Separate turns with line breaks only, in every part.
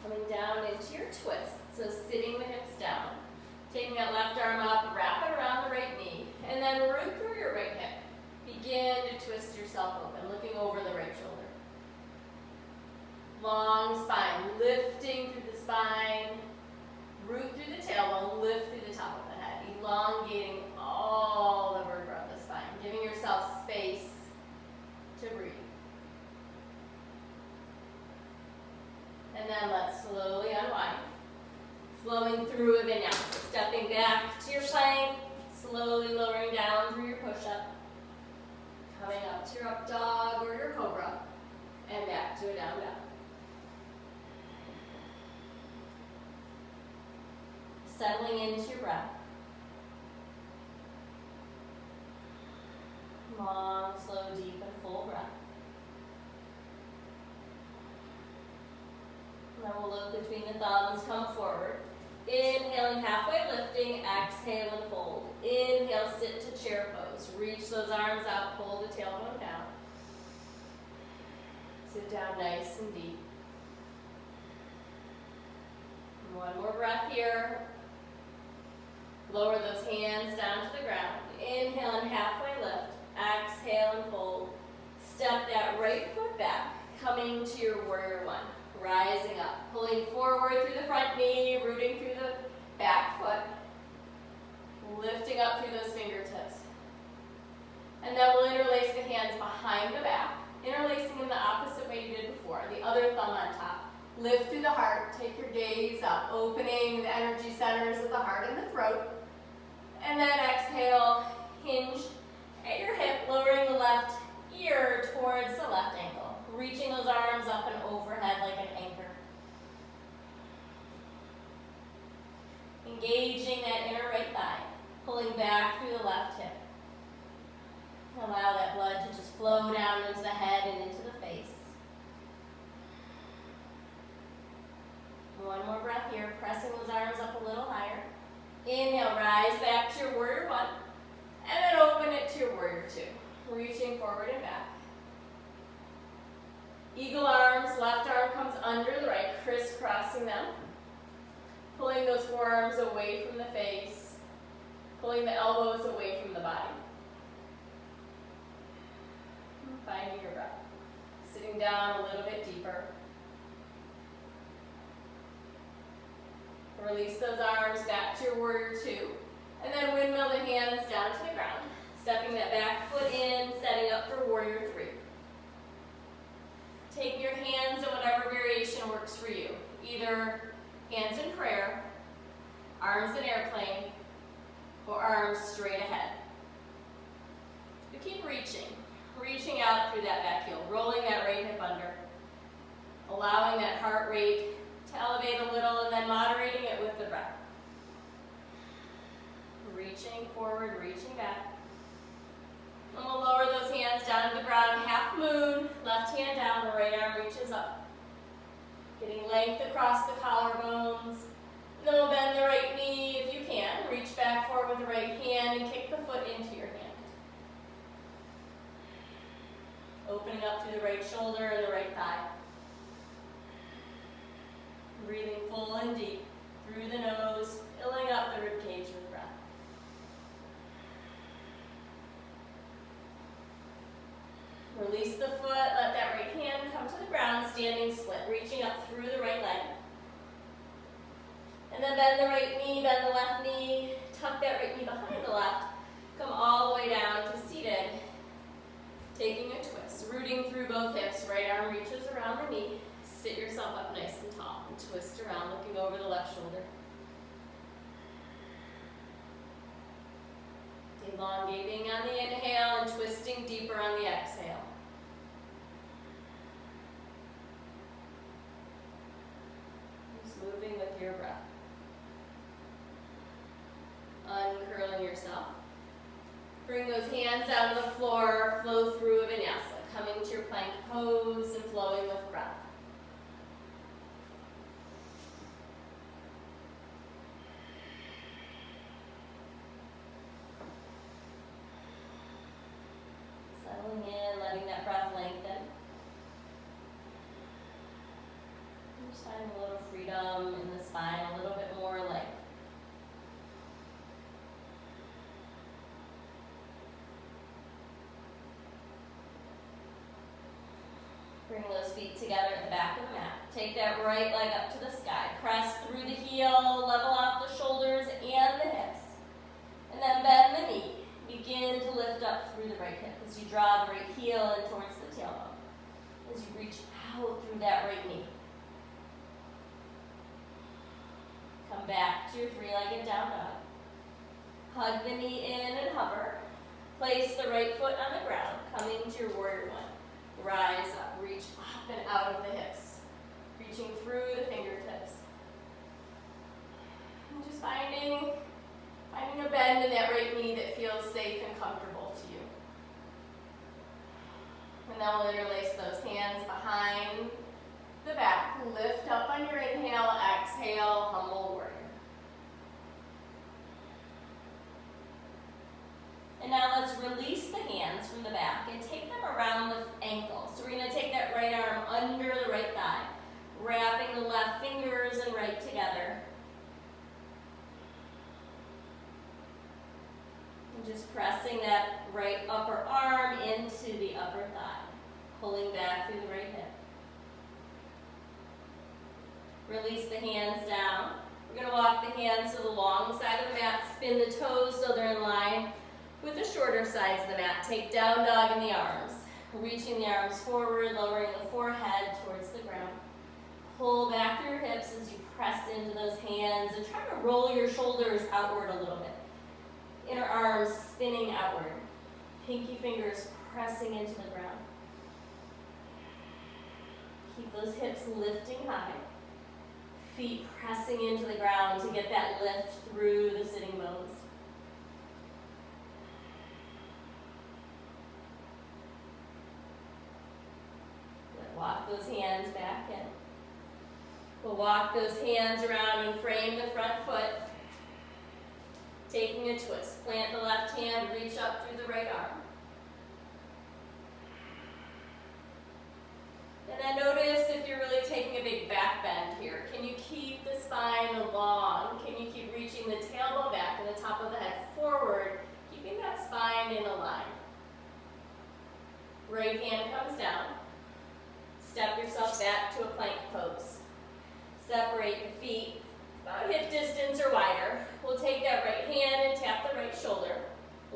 Coming down into your twist. So sitting the hips down. Taking that left arm up, wrap it around the right knee, and then root through your right hip. Begin to twist yourself open, looking over the right shoulder. Long spine, lifting through the spine, root through the tailbone, lift through the top of the head, elongating all the vertebrae of the spine, giving yourself space to breathe. And then let's slowly unwind. Flowing through a vinyasa, stepping back to your plank, slowly lowering down through your push-up, coming up to your up dog or your cobra, and back to a down dog. Settling into your breath. Long, slow, deep, and full breath. And then we'll look between the thumbs, come forward. Inhaling, halfway lifting, exhale and fold. Inhale, sit to chair pose. Reach those arms out, pull the tailbone down. Sit down nice and deep. And one more breath here. Lower those hands down to the ground. Inhale and halfway lift. Exhale and fold. Step that right foot back, coming to your warrior one. Rising up, pulling forward through the front knee, rooting through the back foot, lifting up through those fingertips. And then we'll interlace the hands behind the back, interlacing them the opposite way you did before, the other thumb on top. Lift through the heart, take your gaze up, opening the energy centers of the heart and the throat. And then exhale, hinge at your hip, lowering the left ear towards the left ankle. Reaching those arms up and overhead like an anchor. Engaging that inner right thigh, pulling back through the left hip. Allow that blood to just flow down into the head and into the face. One more breath here, pressing those arms up a little higher. Inhale, rise back to your warrior one, and then open it to your warrior two. Reaching forward and back. Eagle arms, left arm comes under the right, crisscrossing them. Pulling those forearms away from the face. Pulling the elbows away from the body. Finding your breath. Sitting down a little bit deeper. Release those arms back to your warrior two. And then windmill the hands down to the ground. Stepping that back foot in, setting up for warrior three. Take your hands in whatever variation works for you. Either hands in prayer, arms in airplane, or arms straight ahead. You keep reaching out through that back heel, rolling that right hip under, allowing that heart rate to elevate a little and then moderating it with the breath. Reaching forward, reaching back. And we'll lower those hands down to the ground, half moon, left hand down, the right arm reaches up. Getting length across the collarbones. And then we'll bend the right knee if you can. Reach back forward with the right hand and kick the foot into your hand. Opening up through the right shoulder and the right thigh. Breathing full and deep through the nose, filling up the ribcage with breath. Release the foot, let that right hand come to the ground, standing split, reaching up through the right leg. And then bend the right knee, bend the left knee, tuck that right knee behind the left, come all the way down to seated, taking a twist, rooting through both hips, right arm reaches around the knee, sit yourself up nice and tall, and twist around, looking over the left shoulder. Elongating on the inhale and twisting deeper on the exhale. Just moving with your breath. Uncurling yourself. Bring those hands down to the floor, flow through a vinyasa, coming to your plank pose and flowing with breath. Settling in, letting that breath lengthen. Just find a little freedom. momentum in the spine, a little bit more length. Bring those feet together at the back of the mat. Take that right leg up to the sky. Press through the heel, level out the shoulders and the hips. And then bend the knee. Begin to lift up through the right hip as you draw the right heel in towards the tailbone. As you reach out through that right knee. Come back to your three-legged down dog. Hug the knee in and hover. Place the right foot on the ground, coming to your warrior one. Rise up, reach up and out of the hips. Reaching through the fingertips. And just finding a bend in that right knee that feels safe and comfortable to you. And then we'll interlace those hands behind the back. Lift up on your inhale, exhale, humble warrior. And now let's release the hands from the back and take them around the ankle. So we're going to take that right arm under the right thigh, wrapping the left fingers and right together. And just pressing that right upper arm into the upper thigh, pulling back through the right hip. Release the hands down. We're going to walk the hands to the long side of the mat, spin the toes so they're in line with the shorter sides of the mat. Take down dog in the arms, reaching the arms forward, lowering the forehead towards the ground. Pull back through your hips as you press into those hands and try to roll your shoulders outward a little bit. Inner arms spinning outward. Pinky fingers pressing into the ground. Keep those hips lifting high. Feet pressing into the ground to get that lift through the sitting bones. Walk those hands back in. We'll walk those hands around and frame the front foot. Taking a twist. Plant the left hand, reach up through the right arm. And then notice if you're really taking a big back bend here. Can you keep the spine long? Can you keep reaching the tailbone back and the top of the head forward, keeping that spine in a line? Right hand comes down. Step yourself back to a plank pose. Separate your feet about hip distance or wider. We'll take that right hand and tap the right shoulder.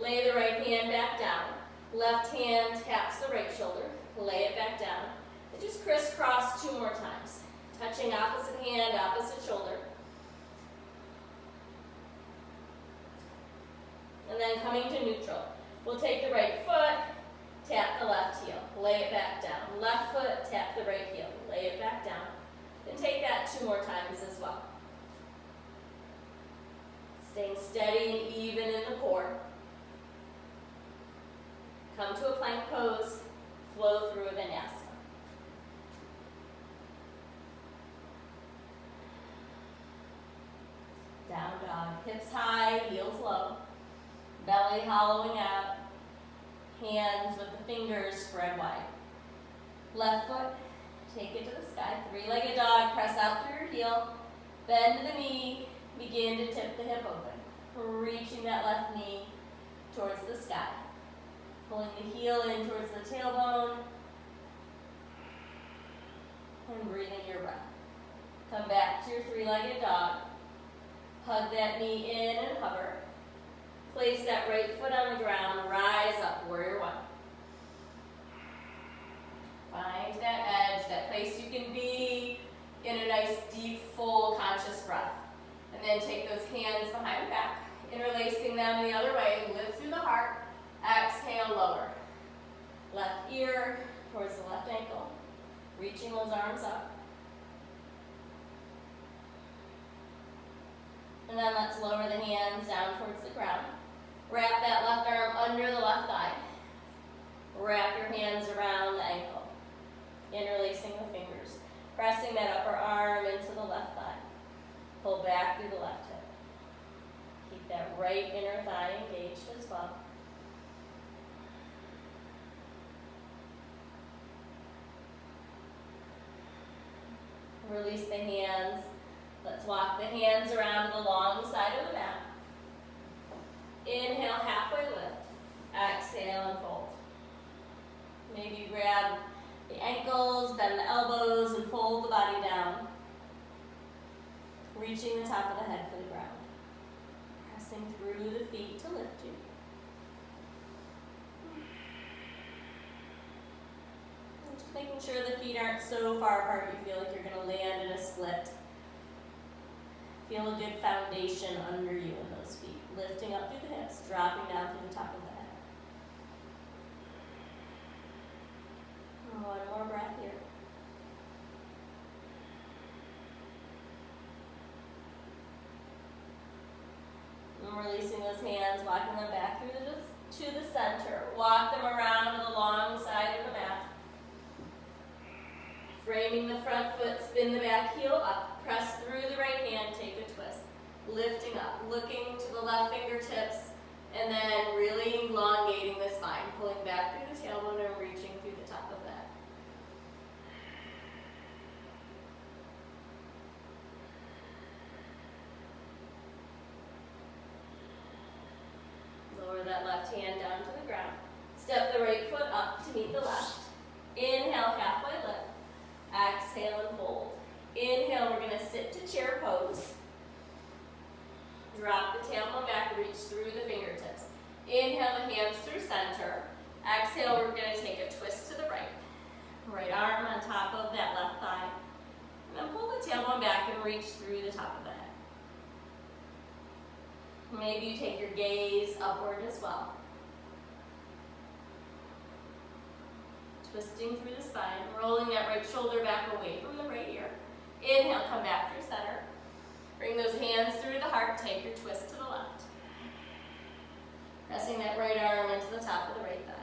Lay the right hand back down. Left hand taps the right shoulder. Lay it back down. And just crisscross 2 more times. Touching opposite hand, opposite shoulder. And then coming to neutral. We'll take the right foot, tap the left heel, lay it back down. Left foot, tap the right heel, lay it back down. And take that 2 more times as well. Staying steady and even in the core. Come to a plank pose, flow through a vinyasa. Down dog, hips high, heels low. Belly hollowing out. Hands with the fingers spread wide. Left foot, take it to the sky. 3-legged dog, press out through your heel. Bend the knee, begin to tip the hip open. Reaching that left knee towards the sky. Pulling the heel in towards the tailbone. And breathing your breath. Come back to your 3-legged dog. Hug that knee in and hover. Place that right foot on the ground, rise up, warrior one. Find that edge, that place you can be in a nice, deep, full, conscious breath. And then take those hands behind the back, interlacing them the other way, lift through the heart, exhale, lower. Left ear towards the left ankle, reaching those arms up. And then let's lower the hands down towards the ground. Wrap that left arm under the left thigh. Wrap your hands around the ankle. Interlacing the fingers. Pressing that upper arm into the left thigh. Pull back through the left hip. Keep that right inner thigh engaged as well. Release the hands. Let's walk the hands around to the long side of the mat. Inhale, halfway lift. Exhale and fold. Maybe you grab the ankles, bend the elbows, and fold the body down. Reaching the top of the head for the ground. Pressing through the feet to lift you. And just making sure the feet aren't so far apart you feel like you're going to land in a split. Feel a good foundation under you in those feet. Lifting up through the hips, dropping down through the top of the head. One more breath here. And releasing those hands, walking them back through to the center. Walk them around to the long side of the mat. Framing the front foot, spin the back heel up. Press through the right hand, take a twist. Lifting up, looking to the left fingertips, and then really elongating the spine. Pulling back through the tailbone and reaching through the top of that. Lower that left hand down to the ground. Step the right foot up to meet the left. Inhale, halfway lift. Exhale and fold. Inhale, we're going to sit to chair pose. Drop the tailbone back, reach through the fingertips. Inhale the hands through center. Exhale, we're going to take a twist to the right. Right arm on top of that left thigh. And then pull the tailbone back and reach through the top of the head. Maybe you take your gaze upward as well. Twisting through the spine, rolling that right shoulder back away from the right ear. Inhale, come back through center. Bring those hands through the heart, take your twist to the left. Pressing that right arm into the top of the right thigh.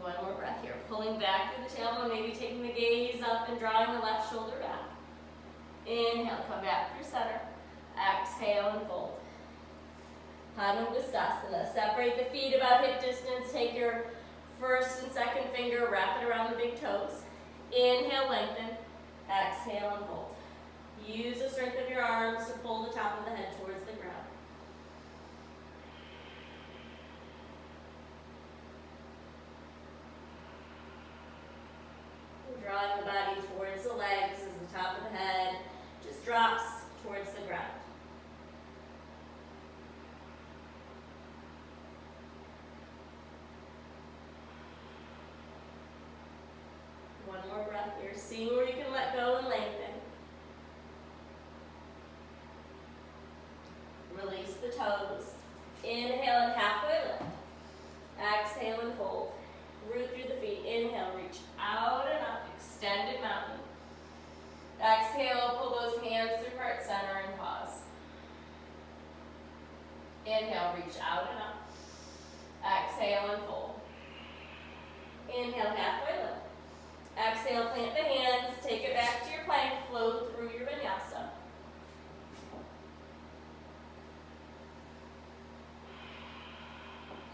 One more breath here. Pulling back through the tailbone, maybe taking the gaze up and drawing the left shoulder back. Inhale, come back through center. Exhale and fold. Padangusthasana. Separate the feet about hip distance. Take your first and second finger, wrap it around the big toes. Inhale, lengthen. Exhale and fold. Use the strength of your arms to pull the top of the head towards the ground. Drawing the body towards the legs as the top of the head just drops towards the ground. One more breath here. Seeing where you can let go and lengthen. Release the toes. Inhale and halfway lift. Exhale and fold. Root through the feet. Inhale, reach out and up. Extended mountain. Exhale, pull those hands through heart center and pause. Inhale, reach out and up. Exhale and fold. Inhale, halfway lift. Exhale, plant the hands, take it back to your plank, flow through your vinyasa.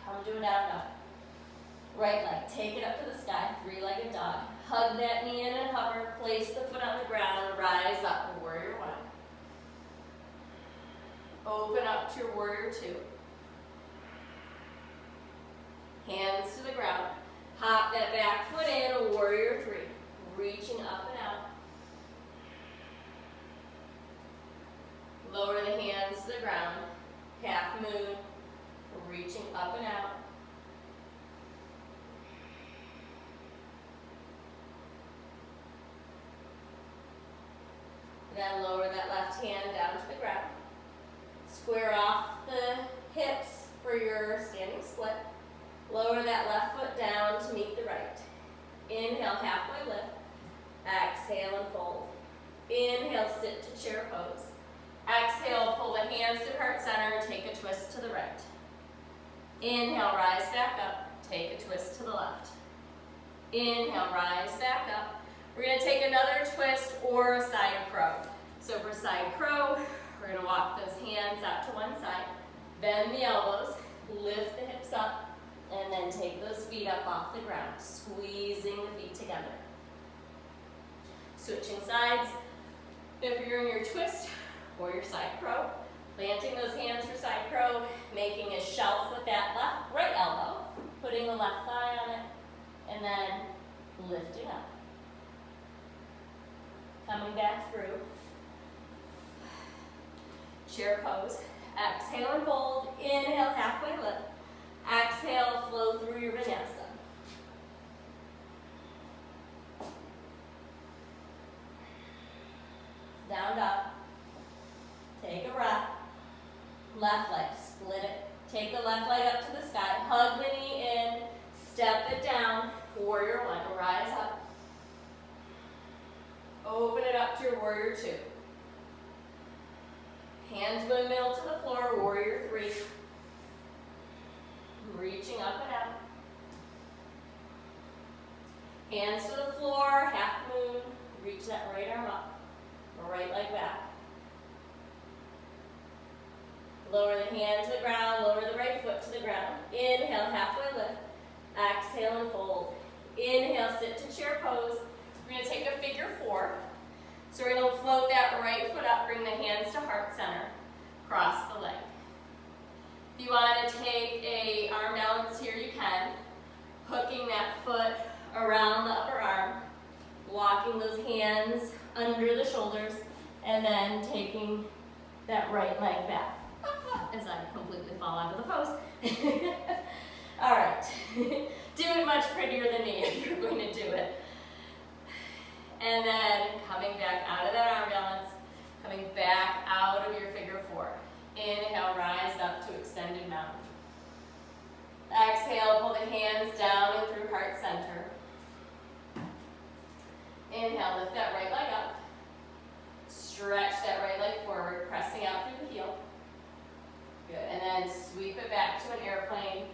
Come to a down dog. Right leg, take it up to the sky, three-legged dog. Hug that knee in and hover, place the foot on the ground, rise up, warrior one. Open up to your warrior two. Hands to the ground. Hop that back foot in, warrior three. Reaching up and out. Lower the hands to the ground. Half moon. Reaching up and out. Then lower that left hand down to the ground. Square off the hips for your standing split. Lower that left foot down to meet the right. Inhale, halfway lift. Exhale and fold. Inhale, sit to chair pose. Exhale, pull the hands to heart center, take a twist to the right. Inhale, rise back up, take a twist to the left. Inhale, rise back up. We're going to take another twist or a side crow. So for side crow, we're going to walk those hands out to one side, bend the elbows, lift the hips up, and then take those feet feet up off the ground, squeezing the feet together. Switching sides. If you're in your twist or your side crow, planting those hands for side crow, making a shelf with that right elbow, putting the left thigh on it, and then lifting up. Coming back through. Chair pose. Exhale and fold. Inhale, halfway lift. Exhale, flow through your vinyasa. Down dog. Take a breath. Left leg, split it. Take the left leg up to the sky. Hug the knee in. Step it down. Warrior one. Rise up. Open it up to your warrior two. Hands go middle to the floor. Warrior three. Reaching up and out. Hands to the floor. Half moon. Reach that right arm up. Right leg back. Lower the hand to the ground, lower the right foot to the ground. Inhale, halfway lift. Exhale and fold. Inhale, sit to chair pose. We're going to take a figure four. So we're going to float that right foot up, bring the hands to heart center. Cross the leg. If you want to take a arm balance here, you can. Hooking that foot around the upper arm. Walking those hands under the shoulders, and then taking that right leg back as I completely fall out of the pose. All right, do it much prettier than me if you're going to do it. And then coming back out of that arm balance, coming back out of your figure four. Inhale, rise up to extended mountain. Exhale, pull the hands down and through heart center. Inhale, lift that right leg up. Stretch that right leg forward, pressing out through the heel. Good, and then sweep it back to an airplane.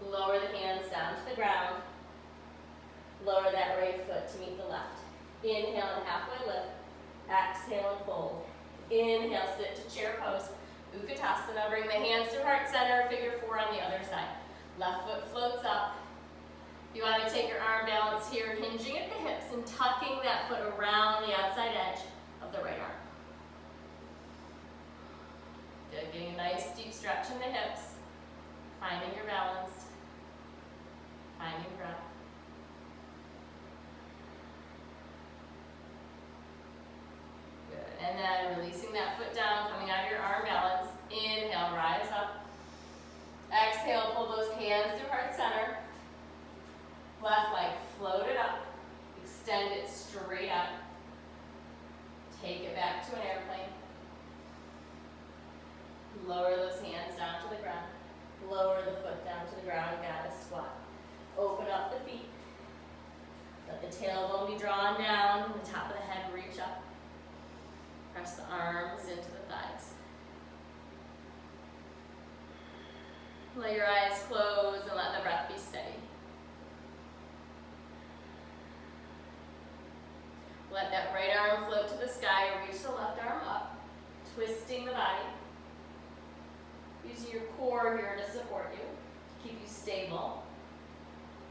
Lower the hands down to the ground. Lower that right foot to meet the left. Inhale and halfway lift. Exhale and fold. Inhale, sit to chair pose. Utkatasana, bring the hands to heart center, figure four on the other side. Left foot floats up. You want to take your arm balance here, hinging at the hips and tucking that foot around the outside edge of the right arm. Good, getting a nice deep stretch in the hips, finding your balance, finding breath. Good, and then releasing that foot down, coming out of your arm balance. Inhale, rise up. Exhale, pull those hands through heart center. Left leg, float it up, extend it straight up. Take it back to an airplane. Lower those hands down to the ground. Lower the foot down to the ground, goddess squat. Open up the feet. Let the tailbone be drawn down, the top of the head reach up. Press the arms into the thighs. Let your eyes close and let the breath be steady. Let that right arm float to the sky, reach the left arm up, twisting the body. Using your core here to support you, to keep you stable.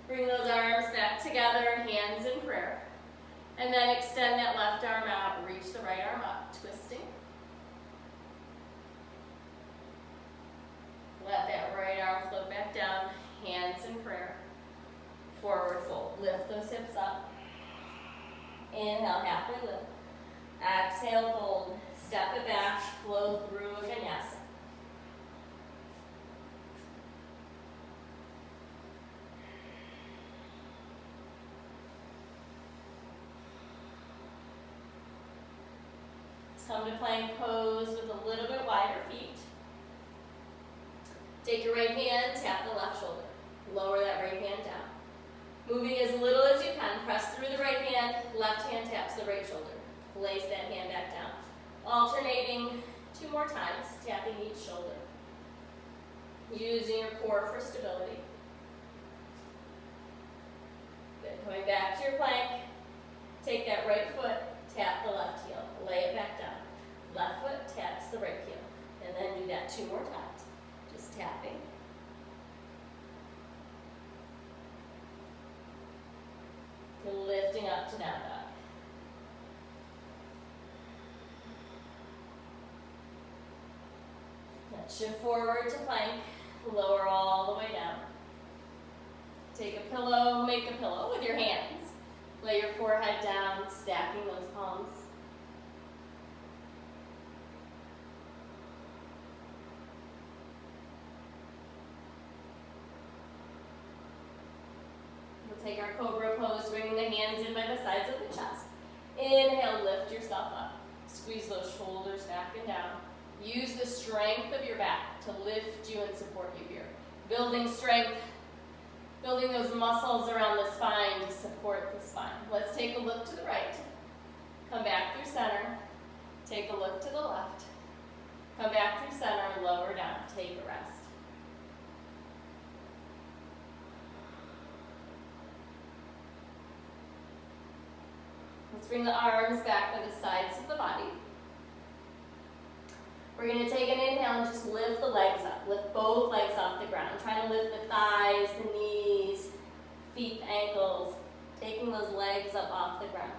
Bring those arms back together, hands in prayer. And then extend that left arm out, reach the right arm up, twisting. Let that right arm float back down, hands in prayer. Forward fold, lift those hips up. Inhale, halfway lift. Exhale, fold. Step it back, flow through a vinyasa. Let's come to plank pose with a little bit wider feet. Take your right hand, tap the left shoulder. Lower that right hand down. Moving as little as you can, press through the right hand, left hand taps the right shoulder. Place that hand back down. Alternating 2 more times, tapping each shoulder. Using your core for stability. Good, coming back to your plank. Take that right foot, tap the left heel, lay it back down. Left foot taps the right heel. And then do that 2 more times. Just tapping. up to down dog. Let's shift forward to plank, lower all the way down. Take a pillow, make a pillow with your hands. Lay your forehead down, stacking those palms. We'll take our cobra pose, bringing the hands in by the sides of the chest. Inhale, lift yourself up. Squeeze those shoulders back and down. Use the strength of your back to lift you and support you here. Building strength, building those muscles around the spine to support the spine. Let's take a look to the right. Come back through center. Take a look to the left. Come back through center, lower down. Take a rest. Let's bring the arms back by the sides of the body. We're going to take an inhale and just lift the legs up. Lift both legs off the ground. Trying to lift the thighs, the knees, feet, ankles. Taking those legs up off the ground.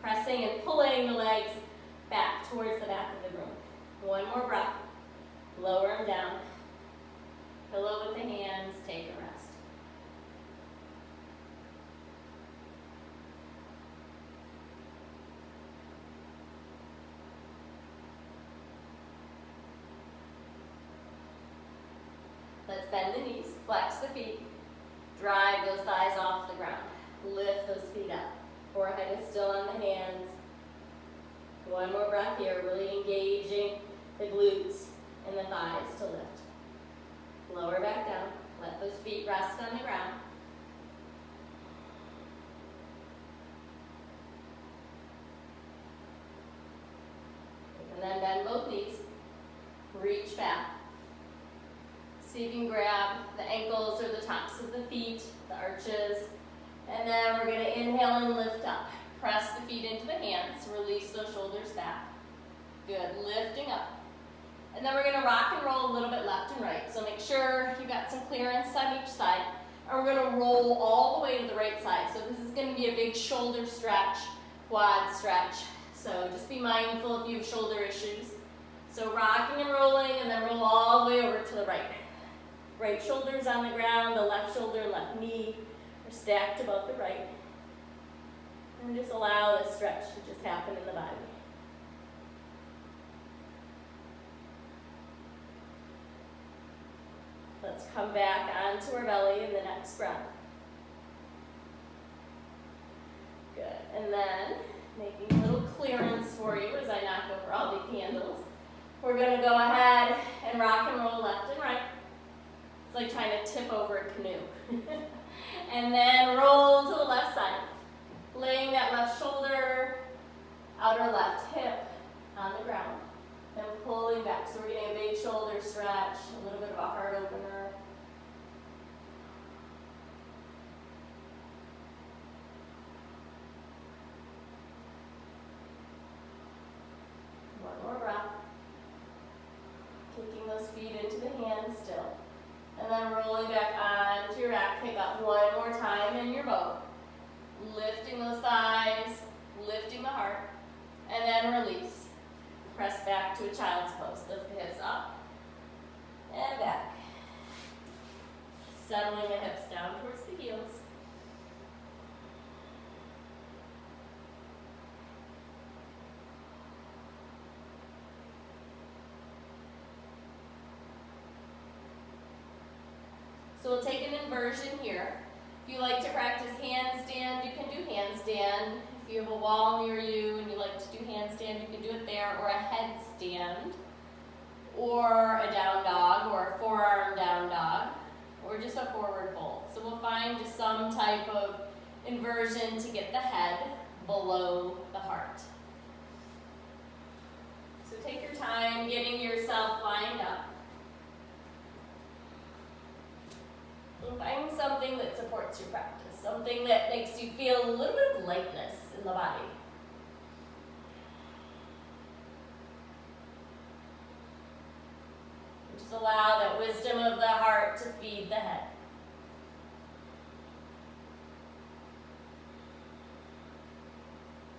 Pressing and pulling the legs back towards the back of the room. One more breath. Lower them down. Pillow with the hands. Take a rest. Let's bend the knees, flex the feet, drive those thighs off the ground. Lift those feet up. Forehead is still on the hands. One more breath here, really engaging the glutes and the thighs to lift. Lower back down. Let those feet rest on the ground. And then bend both knees. Reach back. See if you can grab the ankles or the tops of the feet, the arches. And then we're going to inhale and lift up. Press the feet into the hands. Release those shoulders back. Good. Lifting up. And then we're going to rock and roll a little bit left and right. So make sure you've got some clearance on each side. And we're going to roll all the way to the right side. So this is going to be a big shoulder stretch, quad stretch. So just be mindful if you have shoulder issues. So rocking and rolling, and then roll all the way over to the right. Right shoulder's on the ground, the left shoulder, left knee are stacked above the right. And just allow this stretch to just happen in the body. Let's come back onto our belly in the next breath. Good. And then, making a little clearance for you as I knock over all the candles. We're going to go ahead and rock and roll left and right. It's like trying to tip over a canoe. And then roll to the left side. Laying that left shoulder, outer left hip on the ground. Then pulling back. So we're getting a big shoulder stretch, a little bit of a heart opener. One more breath. Kicking those feet into the hands still. And then rolling back onto your back. Pick up one more time in your boat. Lifting those thighs, lifting the heart, and then release. Press back to a child's pose. Lift the hips up and back. Settling the hips down towards the heels. So we'll take an inversion here. If you like to practice handstand, you can do handstand. If you have a wall near you and you like to do handstand, you can do it there, or a headstand, or a down dog, or a forearm down dog, or just a forward fold. So we'll find just some type of inversion to get the head below the heart. So take your time getting yourself lined up. And find something that supports your practice, something that makes you feel a little bit of lightness in the body. Just allow that wisdom of the heart to feed the head.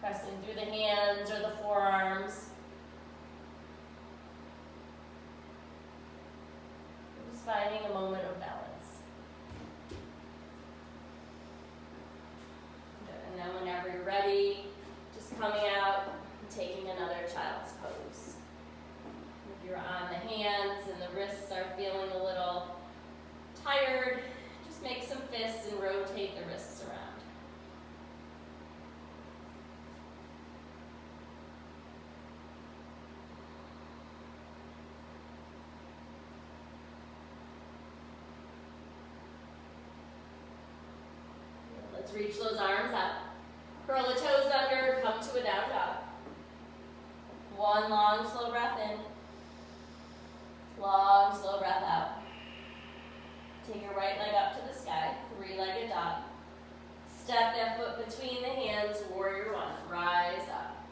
Pressing through the hands or the forearms. Just finding a moment of balance. And then whenever you're ready, just coming out and taking another child's pose. If you're on the hands and the wrists are feeling a little tired, just make some fists and rotate the wrists around. Let's reach those arms up. Curl the toes under, come to a down dog. One long, slow breath in. Long, slow breath out. Take your right leg up to the sky, three-legged dog. Step that foot between the hands, warrior one. Rise up.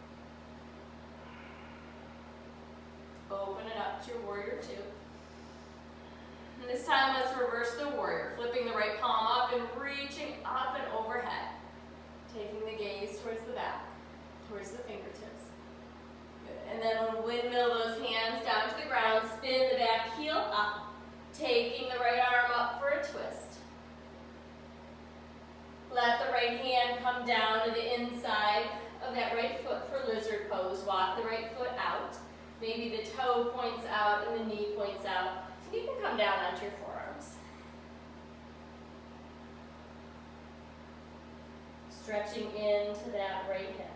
Open it up to your warrior two. And this time, let's reverse the warrior, flipping the right palm up and reaching up and overhead. Taking the gaze towards the back, towards the fingertips. Good. And then we'll windmill those hands down to the ground, spin the back heel up, taking the right arm up for a twist. Let the right hand come down to the inside of that right foot for lizard pose. Walk the right foot out. Maybe the toe points out and the knee points out. You can come down onto your forearms. Stretching into that right hip.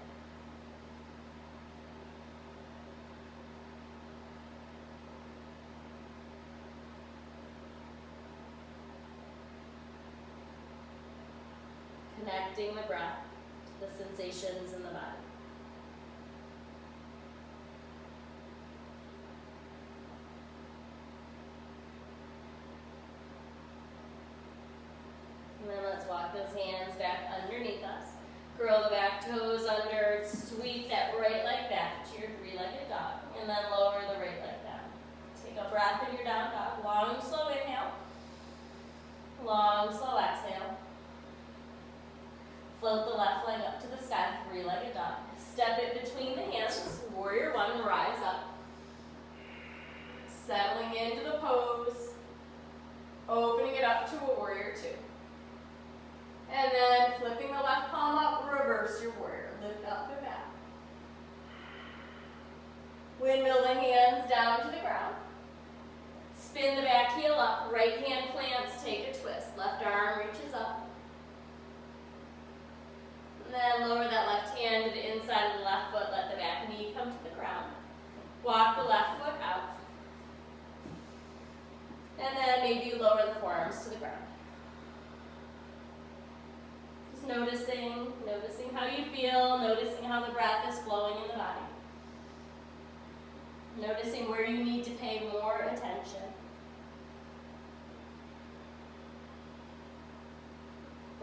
Connecting the breath to the sensations in the body. And then let's walk those hands back underneath us. Curl the back toes under, sweep that right leg back to your three-legged dog, and then lower the right leg down. Take a breath in your down dog. Long, slow inhale. Long, slow exhale. Float the left leg up to the sky, three-legged dog. Step it between the hands, warrior one, rise up. Settling into the pose, opening it up to a warrior two. And then flipping the left palm up, reverse your warrior. Lift up and back. Windmill the hands down to the ground. Spin the back heel up. Right hand plants, take a twist. Left arm reaches up. And then lower that left hand to the inside of the left foot. Let the back knee come to the ground. Walk the left foot out. And then maybe you lower the forearms to the ground. Noticing how you feel, noticing how the breath is flowing in the body. Noticing where you need to pay more attention.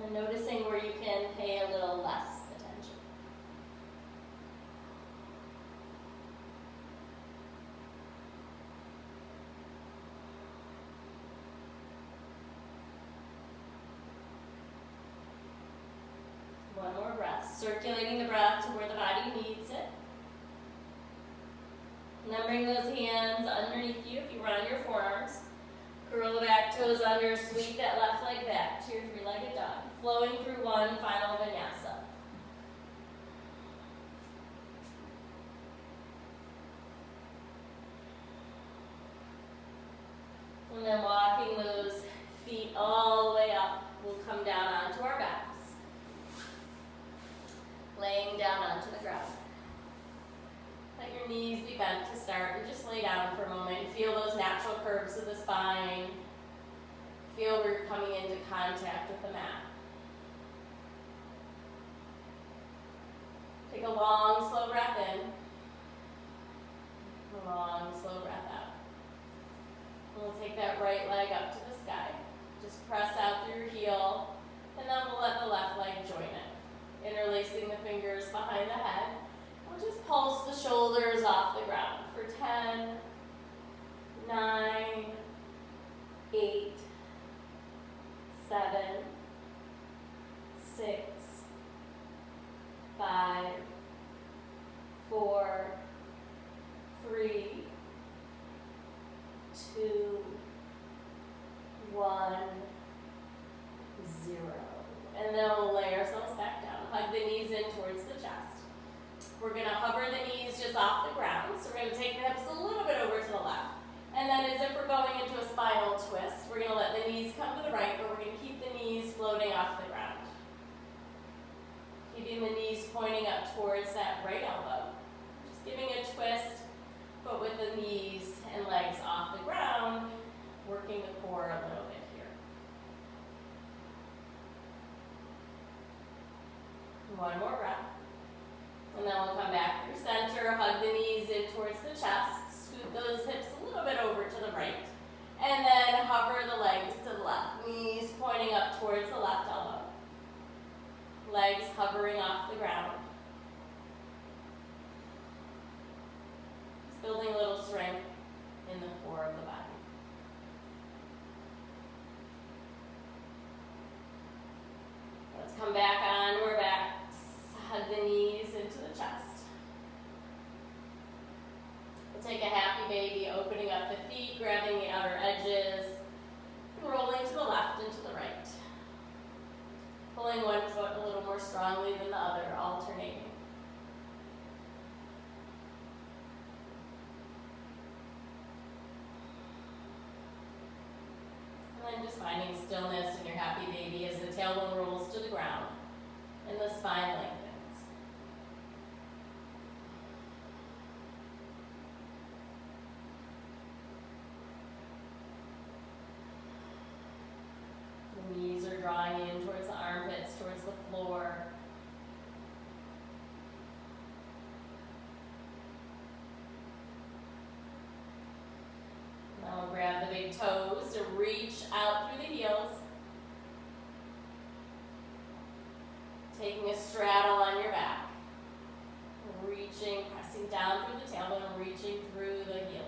And noticing where you can pay a little less attention. One more breath, circulating the breath to where the body needs it. And then bring those hands underneath you if you were on your forearms. Curl the back toes under, sweep that left leg back to your three-legged dog. Flowing through one final vinyasa. And then walking those feet all the way up, we'll come down onto our backs. Laying down onto the ground. Let your knees be bent to start and just lay down for a moment. Feel those natural curves of the spine. Feel where you're coming into contact with the mat. Take a long, slow breath in. A long, slow breath out. And we'll take that right leg up to the sky. Just press out through your heel, and then we'll let the left leg join it. Interlacing the fingers behind the head. We'll just pulse the shoulders off the ground for 10, 9, 8, 7, 6, 5, towards that right elbow. Just giving a twist, but with the knees and legs off the ground, working the core a little bit here. One more breath. And then we'll come back through center, hug the knees in towards the chest, scoot those hips a little bit over to the right, and then hover the legs to the left, knees pointing up towards the left elbow. Legs hovering off the ground. Just building a little strength in the core of the body. Let's come back on, we're back. Hug the knees into the chest. We'll take a happy baby, opening up the feet, grabbing the outer edges, and rolling to the left and to the right. Pulling one foot a little more strongly than the other, alternating. And then just finding stillness in your happy baby as the tailbone rolls to the ground and the spine lengthens. The knees are drawing in towards the armpits, towards the floor. Now we'll grab the big toes to reach out through the heels. Taking a straddle on your back. Reaching, pressing down through the tailbone, reaching through the heels.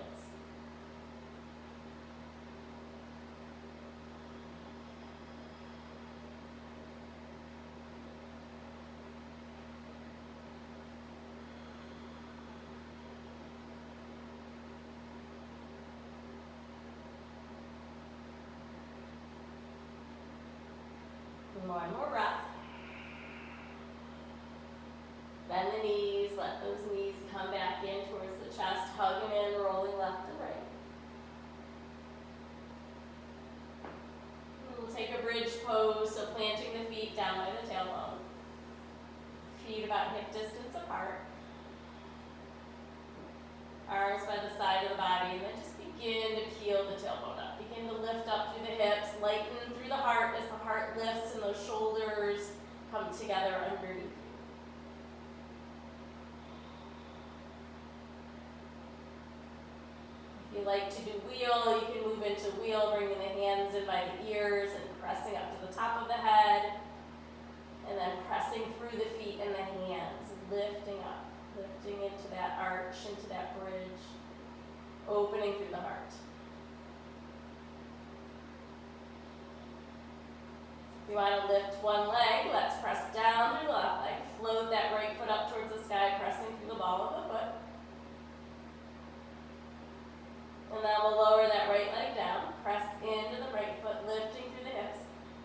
One more breath. Bend the knees, let those knees come back in towards the chest, hugging in, rolling left and right. And we'll take a bridge pose, so planting the feet down by the tailbone. Feet about hip distance apart. Arms by the side of the body, and then just begin to peel the tailbone up. Begin to lift up through the hips, lighten through the heart as the heart lifts and those shoulders come together underneath you. If you like to do wheel, you can move into wheel, bringing the hands in by the ears and pressing up to the top of the head, and then pressing through the feet and the hands, lifting up, lifting into that arch, into that bridge, opening through the heart. If you want to lift one leg, let's press down through the left leg. Float that right foot up towards the sky, pressing through the ball of the foot. And then we'll lower that right leg down, press into the right foot, lifting through the hips.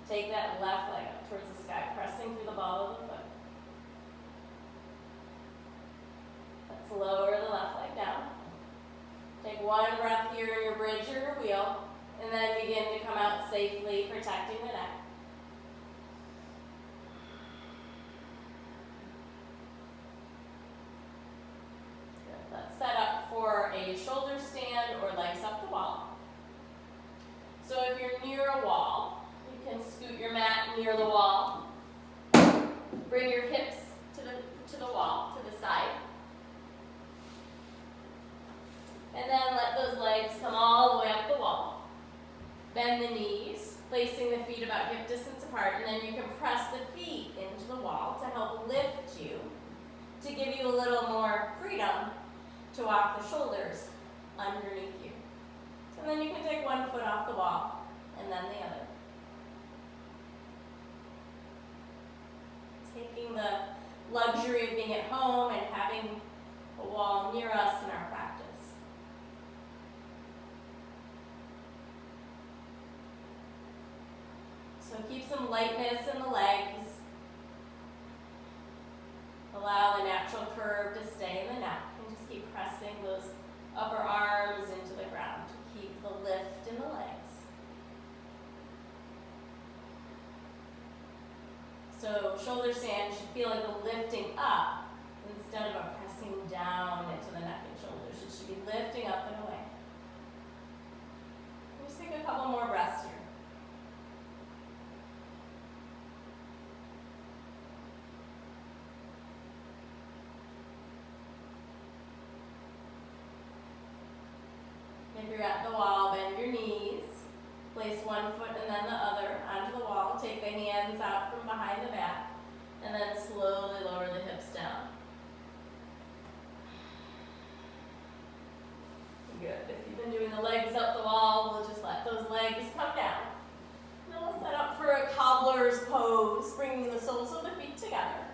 Take that left leg up towards the sky, pressing through the ball of the foot. Let's lower the left leg down. Take one breath here in your bridge or your wheel, and then begin to come out safely, protecting the neck. Let's set up for a shoulder stand or legs up the wall. So if you're near a wall, you can scoot your mat near the wall. Bring your hips to the wall, to the side. And then let those legs come all the way up the wall. Bend the knees, placing the feet about hip distance apart, and then you can press the feet into the wall to help lift you, to give you a little more freedom to walk the shoulders underneath you. And then you can take one foot off the wall, and then the other. Taking the luxury of being at home and having a wall near us in our practice. So keep some lightness in the legs. Allow the natural curve to stay in the neck, and just keep pressing those upper arms into the ground to keep the lift in the legs. So shoulder stand should feel like a lifting up instead of a pressing down into the neck and shoulders. It should be lifting up and away. Just take a couple more breaths here. If you're at the wall, bend your knees. Place one foot and then the other onto the wall. Take the hands out from behind the back. And then slowly lower the hips down. Good. If you've been doing the legs up the wall, we'll just let those legs come down. Then we'll set up for a cobbler's pose, bringing the soles of the feet together.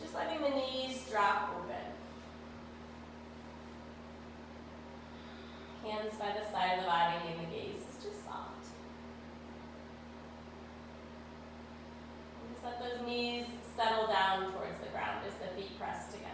Just letting the knees drop open. Hands by the side of the body and the gaze is just soft. And just let those knees settle down towards the ground as the feet press together.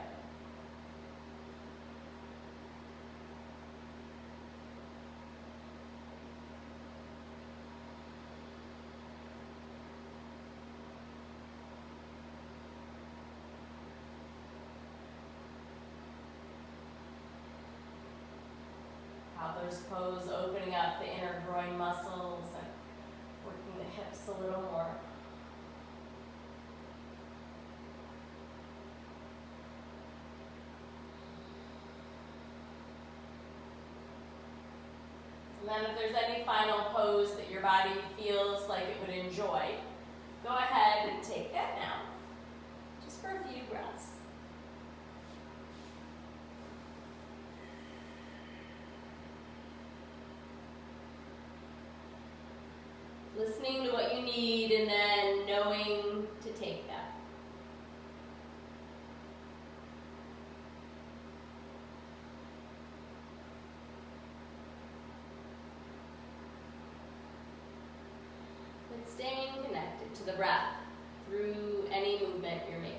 Cobbler's pose, opening up the inner groin muscles and working the hips a little more. And then if there's any final pose that your body feels like it would enjoy, go ahead and take that now, just for a few breaths. Listening to what you need and then knowing to take that. But staying connected to the breath through any movement you're making.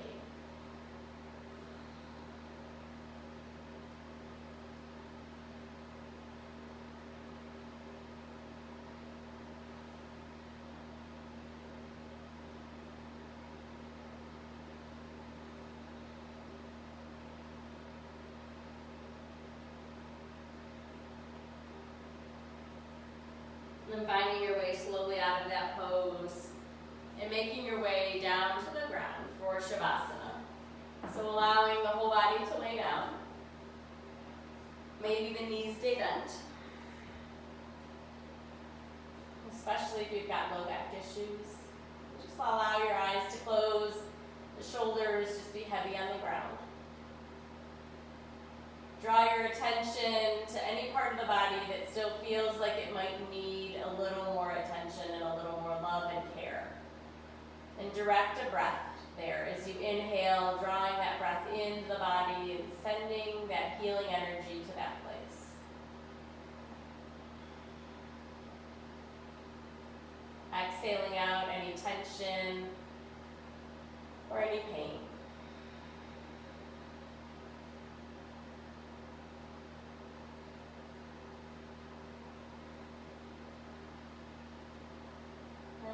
And finding your way slowly out of that pose and making your way down to the ground for Shavasana. So allowing the whole body to lay down. Maybe the knees stay bent. Especially if you've got low back issues. Just allow your eyes to close, the shoulders just be heavy on the ground. Draw your attention to any part of the body that still feels like it might need a little more attention and a little more love and care. And direct a breath there as you inhale, drawing that breath into the body and sending that healing energy to that place. Exhaling out any tension or any pain.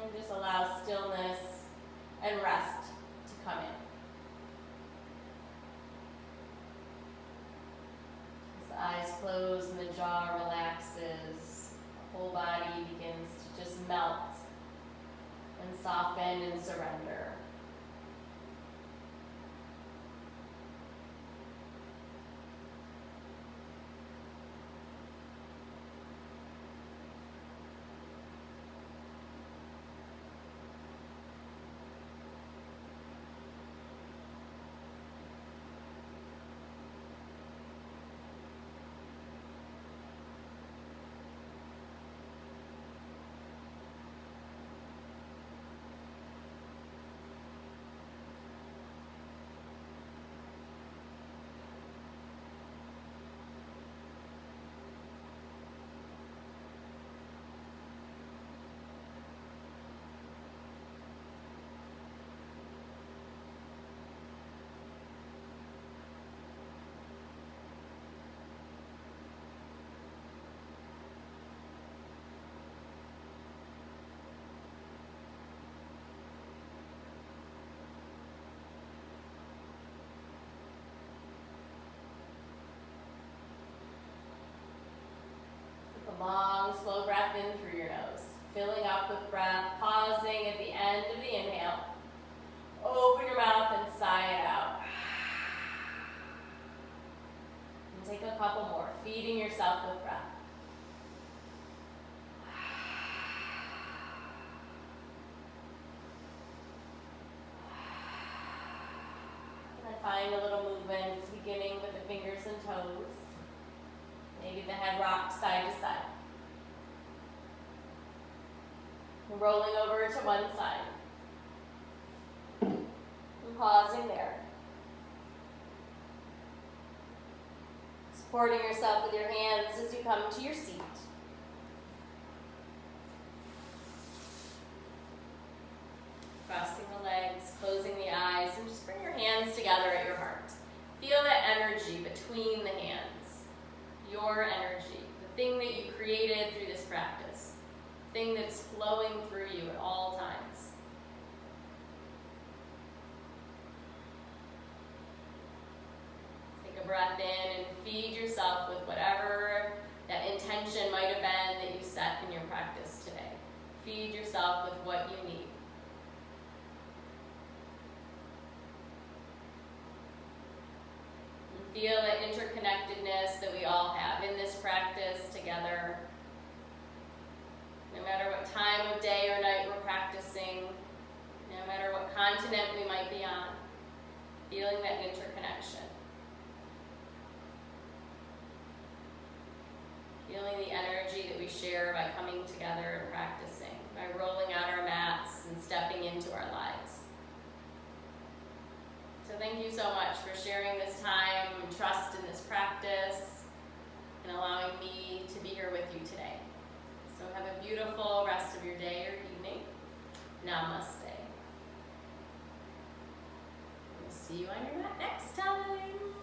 And just allow stillness and rest to come in. As the eyes close and the jaw relaxes, the whole body begins to just melt and soften and surrender. filling up with breath, pausing at the end of the inhale. Open your mouth and sigh it out. And take a couple more, feeding yourself with breath. And then find a little movement, beginning with the fingers and toes. Maybe the head rocks side to side. And rolling over to one side. And pausing there. Supporting yourself with your hands as you come to your seat. Crossing the legs, closing the eyes, and just bring your hands together at your heart. Feel that energy between the hands. Your energy, the thing that you created through this practice, the thing that's flowing through you at all times. Take a breath in and feed yourself with whatever that intention might have been that you set in your practice today. Feed yourself with what you need. Feel the interconnectedness that we all have in this practice together. No matter what time of day or night we're practicing, no matter what continent we might be on, feeling that interconnection. Feeling the energy that we share by coming together and practicing, by rolling out our mats and stepping into our lives. So thank you so much for sharing this time and trust in this practice and allowing me to be here with you today. So have a beautiful rest of your day or evening. Namaste. We'll see you on your mat next time.